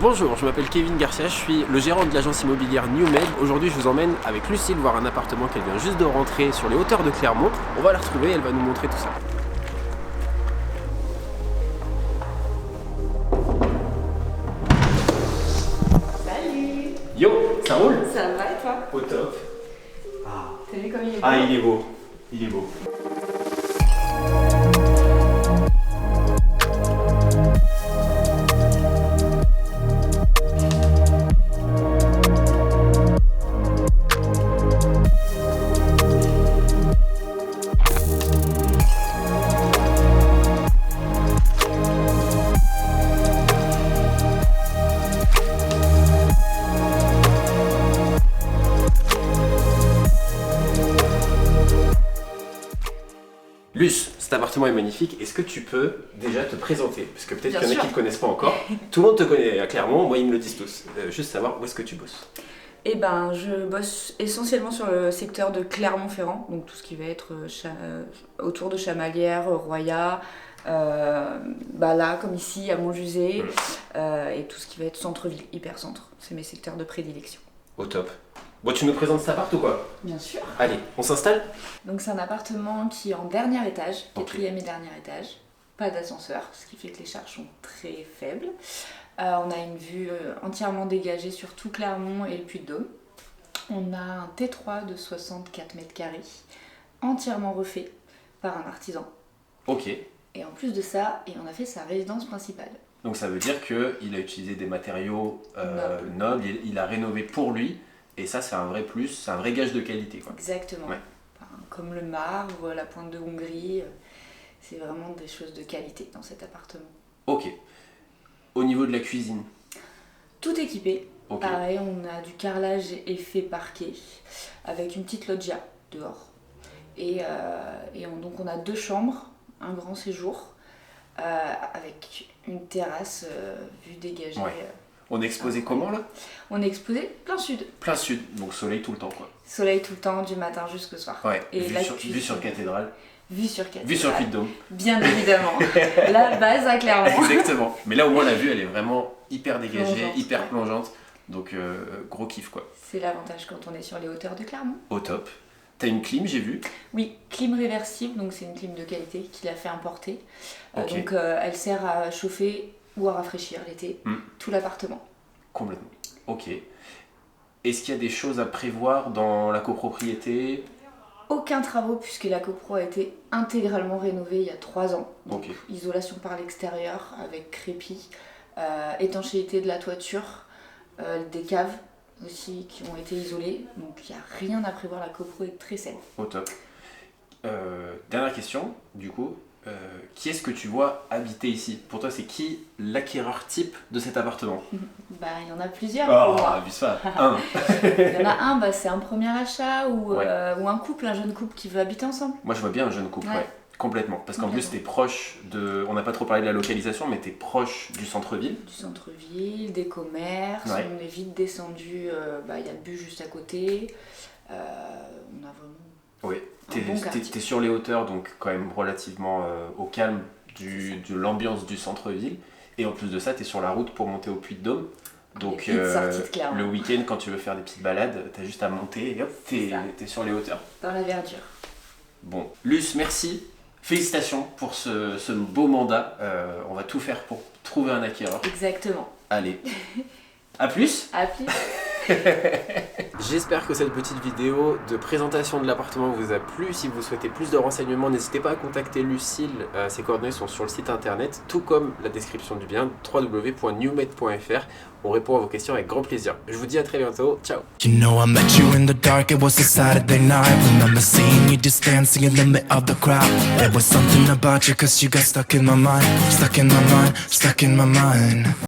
Bonjour, je m'appelle Kevin Garcia, je suis le gérant de l'agence immobilière NewMed. Aujourd'hui, je vous emmène avec Lucille voir un appartement qu'elle vient juste de rentrer sur les hauteurs de Clermont. On va la retrouver, elle va nous montrer tout ça. Salut! Yo, ça roule? Ça va et toi? Au top. T'as vu comme il est beau? Ah, il est beau. Il est beau. Luce, cet appartement est magnifique. Est-ce que tu peux déjà te présenter? Parce que peut-être qu'il y en a qui ne te connaissent pas encore. Tout le monde te connaît à Clermont, moi ils me le disent tous. Juste savoir où est-ce que tu bosses. Eh ben, je bosse essentiellement sur le secteur de Clermont-Ferrand, donc tout ce qui va être autour de Chamalières, Royat, là comme ici à Montjusé, et tout ce qui va être centre-ville, hyper-centre. C'est mes secteurs de prédilection. Au top. Bon, tu nous présentes cet appart ou quoi? Bien sûr. Allez, on s'installe? Donc c'est un appartement qui est en dernier étage, Ok. quatrième et dernier étage. Pas d'ascenseur, ce qui fait que les charges sont très faibles. On a une vue entièrement dégagée sur tout Clermont et le Puy-de-Dôme. On a un T3 de 64 mètres carrés, entièrement refait par un artisan. Ok. Et en plus de ça, on a fait sa résidence principale. Donc ça veut dire qu'il a utilisé des matériaux nobles, il a rénové pour lui, et ça c'est un vrai plus, c'est un vrai gage de qualité, quoi. Exactement. Ouais. Enfin, comme le marbre, la pointe de Hongrie, c'est vraiment des choses de qualité dans cet appartement. Ok. Au niveau de la cuisine? Tout équipé. Ok. Pareil, on a du carrelage effet parquet avec une petite loggia dehors. Donc on a 2 chambres, un grand séjour avec une terrasse vue dégagée. Ouais. On est exposé comment là? On est exposé plein sud. Plein sud, donc soleil tout le temps, quoi. Soleil tout le temps, du matin jusqu'au soir. Ouais, Et vue, la sur, cuisine. vue sur cathédrale, Vue sur cathédrale. vue sur Puy-de-Dôme. Bien évidemment. La base à Clermont. Exactement. Mais là au moins la vue elle est vraiment hyper dégagée, Plongeante, hyper ouais. plongeante. Donc gros kiff, quoi. C'est l'avantage quand on est sur les hauteurs de Clermont. Au top. T'as une clim, j'ai vu. Oui, clim réversible, donc c'est une clim de qualité qu'il a fait importer. Ok. Donc elle sert à chauffer ou à rafraîchir l'été tout l'appartement. Complètement. Ok. Est-ce qu'il y a des choses à prévoir dans la copropriété? Aucun travaux puisque la copro a été intégralement rénovée il y a 3 ans. Donc Ok. isolation par l'extérieur avec crépi, étanchéité de la toiture, des caves aussi qui ont été isolées. Donc il n'y a rien à prévoir, la copro est très saine. Au top. Dernière question, du coup. Qui est-ce que tu vois habiter ici? Pour toi, c'est qui l'acquéreur type de cet appartement? Il y en a plusieurs Oh, pour moi. abuse pas. Un. Il y en a un, c'est un premier achat ou Ouais. un couple, un jeune couple qui veut habiter ensemble. Moi, je vois bien un jeune couple, Ouais. ouais. Complètement. Parce qu'en plus, Complètement. t'es proche de... On n'a pas trop parlé de la localisation, mais t'es proche du centre-ville. Du centre-ville, des commerces, Ouais. on est vite descendu, il y a le bus juste à côté. On a vraiment... Oui. Un bon quartier. T'es sur les hauteurs, donc quand même relativement au calme de l'ambiance du centre-ville. Et en plus de ça, t'es sur la route pour monter au Puy-de-Dôme. Donc vite sorti de Clermont. le week-end, quand tu veux faire des petites balades, t'as juste à monter et hop, C'est ça. t'es sur les hauteurs. Dans la verdure. Bon, Luce, merci. Félicitations pour ce beau mandat. On va tout faire pour trouver un acquéreur. Exactement. Allez, à plus. À plus. J'espère que cette petite vidéo de présentation de l'appartement vous a plu. Si vous souhaitez plus de renseignements, n'hésitez pas à contacter Lucille. Ses coordonnées sont sur le site internet, tout comme la description du bien, www.newmed.fr. On répond à vos questions avec grand plaisir. Je vous dis à très bientôt. Ciao. You know I met you in the dark, it was a Saturday night. Remember seeing you just dancing in the middle of the crowd. There was something about you, cause you got stuck in my mind. Stuck in my mind, stuck in my mind.